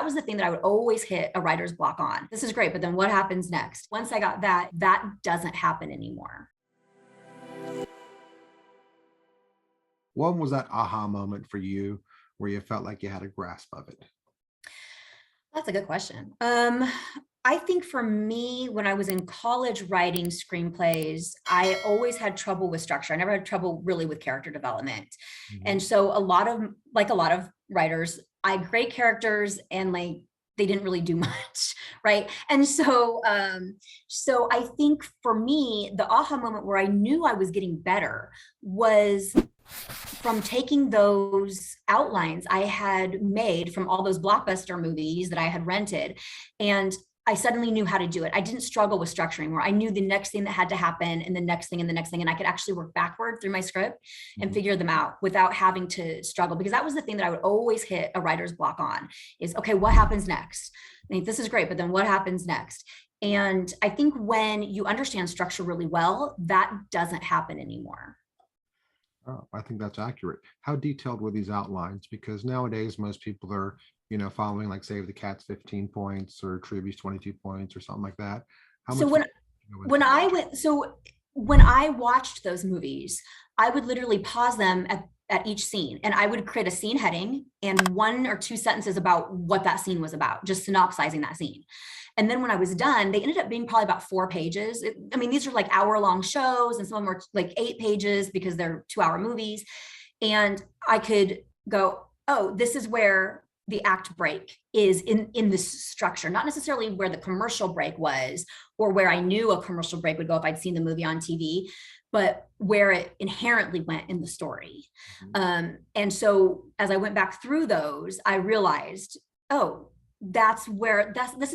that was the thing that I would always hit a writer's block on. This is great, but then what happens next? Once I got that, that doesn't happen anymore. What was that aha moment for you where you felt like you had a grasp of it? That's a good question. I think for me, when I was in college writing screenplays, I always had trouble with structure. I never had trouble really with character development. Mhm. And so a lot of writers, I had great characters and like they didn't really do much, right? And so I think for me, the aha moment where I knew I was getting better was from taking those outlines I had made from all those blockbuster movies that I had rented, and I suddenly knew how to do it. I didn't struggle with structure anymore. I knew the next thing that had to happen and the next thing and the next thing. And I could actually work backward through my script and Mhm. figure them out without having to struggle. Because that was the thing that I would always hit a writer's block on is, okay, what happens next? I mean, this is great, but then what happens next? And I think when you understand structure really well, that doesn't happen anymore. Oh, I think that's accurate. How detailed were these outlines? Because nowadays most people are, following like Save the Cat's 15 points or Truby's 22 points or something like that. How So much when did you go when into I went, so when I watched those movies, I would literally pause them at each scene and I would create a scene heading and one or two sentences about what that scene was about, just synopsizing that scene. And then when I was done, they ended up being probably about 4 pages. I mean, these are like hour-long shows, and some of them were like 8 pages because they're 2-hour movies. And I could go, oh, this is where the act break is in this structure, not necessarily where the commercial break was or where I knew a commercial break would go if I'd seen the movie on TV, but where it inherently went in the story. Mhm. And so as I went back through those, I realized, oh, that's where this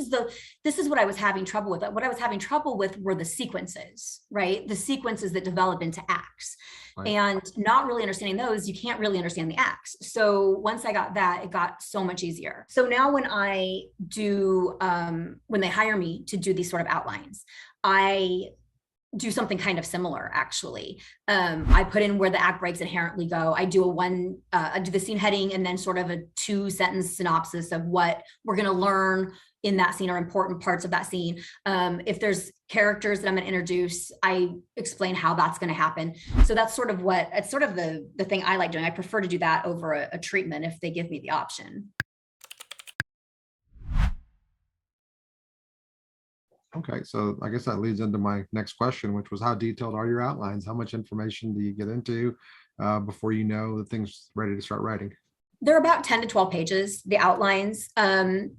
is what I was having trouble with. What I was having trouble with were the sequences, right? The sequences that develop into acts. Right. And not really understanding those, you can't really understand the acts. So once I got that, it got so much easier. So now when I do, when they hire me to do these sort of outlines, I do something kind of similar actually. I put in where the act breaks inherently go. I do I do the scene heading and then sort of a 2-sentence synopsis of what we're going to learn in that scene or important parts of that scene. If there's characters that I'm going to introduce, I explain how that's going to happen. So that's sort of it's sort of the thing I like doing. I prefer to do that over a treatment if they give me the option. Okay, so I guess that leads into my next question, which was how detailed are your outlines? How much information do you get into before you know the thing's ready to start writing? They're about 10 to 12 pages, the outlines. And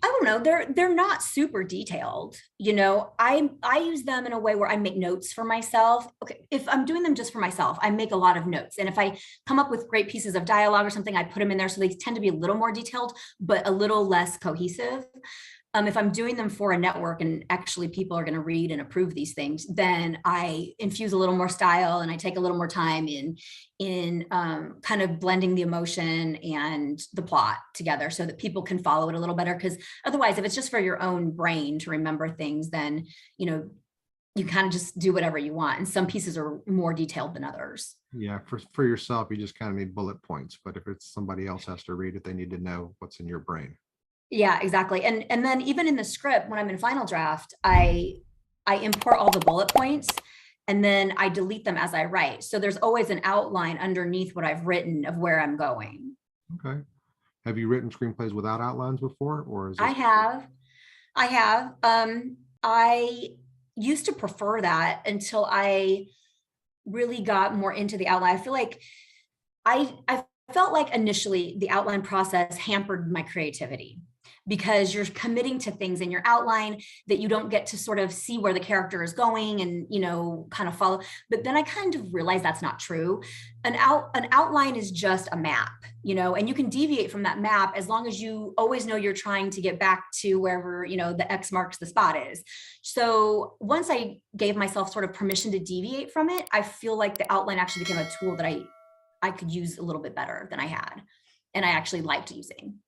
I don't know, they're not super detailed. I use them in a way where I make notes for myself. Okay, if I'm doing them just for myself, I make a lot of notes. And if I come up with great pieces of dialogue or something, I put them in there so they tend to be a little more detailed, but a little less cohesive. If I'm doing them for a network and actually people are going to read and approve these things, then I infuse a little more style and I take a little more time in kind of blending the emotion and the plot together so that people can follow it a little better. Because otherwise, if it's just for your own brain to remember things, then you kind of just do whatever you want. And some pieces are more detailed than others. Yeah, for yourself, you just kind of need bullet points. But if it's somebody else has to read it, they need to know what's in your brain. Yeah, exactly. And then even in the script, when I'm in final draft, I import all the bullet points and then I delete them as I write. So there's always an outline underneath what I've written of where I'm going. Okay. Have you written screenplays without outlines before, or is I this? have, I have. I used to prefer that until I really got more into the outline. I feel like I felt like initially the outline process hampered my creativity because you're committing to things in your outline that you don't get to sort of see where the character is going and kind of follow. But then I kind of realized that's not true. An outline is just a map, and you can deviate from that map as long as you always know you're trying to get back to wherever the X marks the spot is. So once I gave myself sort of permission to deviate from it, I feel like the outline actually became a tool that I could use a little bit better than I had, and I actually liked using.